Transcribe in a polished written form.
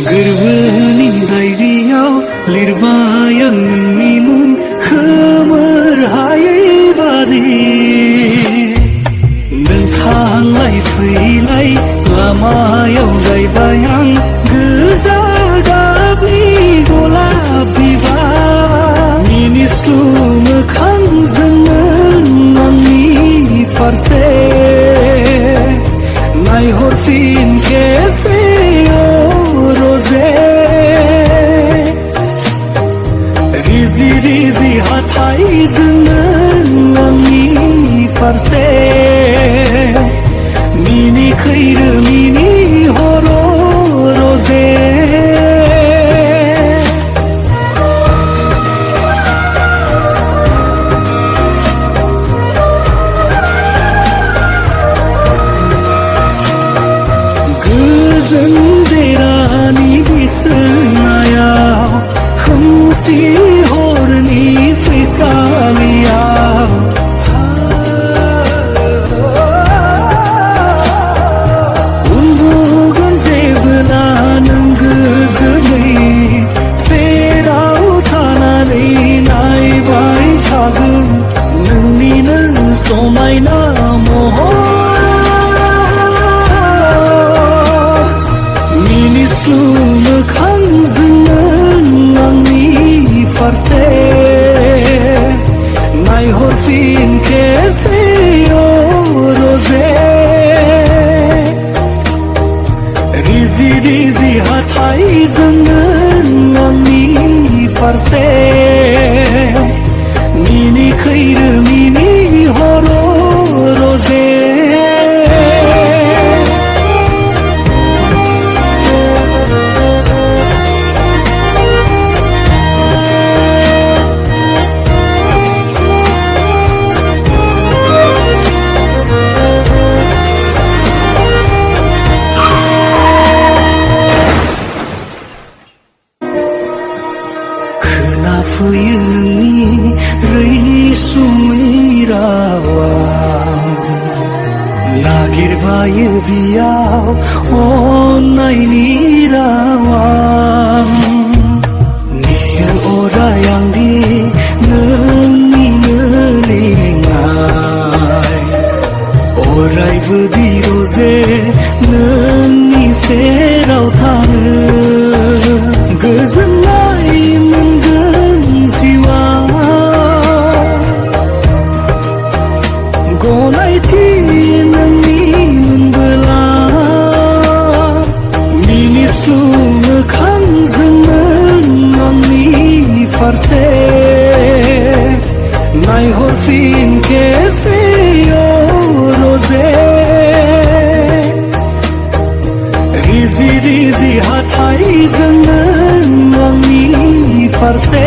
गोरबोनि डायरियाव लिरबाय आं नोंनि मुं खोमोर हायै बादि नों थांलाय फैलाय लामायाव गायबाय आं गोजा गाबनि गलाब बिबार मिनिस्लु मोखांजोंमोन आंनि फारसे नायहरफिन खेबसे रजे रिजि रिजि हाथायजोंमोन आंनि फारसे मिनि खैरो मिनि हर रजे गोजोन देरानि बिसनायाव खोमसि हरनि फैसालियाव उन्दुगोन जेब्ला नों गोजोनै सेराव थानानै नायबाय थागोन नोंनिनो समायना महर मिनिस्लु मोखांजोंमोन आंनि फारसे नायहरफिन खेबसे रजे रिजि रिजि हाथायजोंमोन आंनि फारसे मिनि खैरो मिनि हर रजे खोनाफैयो नोंनि रैसुमै रावा नागिरबायो बियाव अननायनि रावा नेयो अराय आंदि नोंनिनो लेङाइ अरायबो दि रजे नोंनि सेराव थानो गोजोननाय मोनगोन जिउआ गनायथि नोंनि मोनबोला मिनिस्लु मोखांजोंमोन आंनि फारसे नायहरफिन खेबसे रजे रिजि रिजि हाथायजोंमोन आंनि फारसे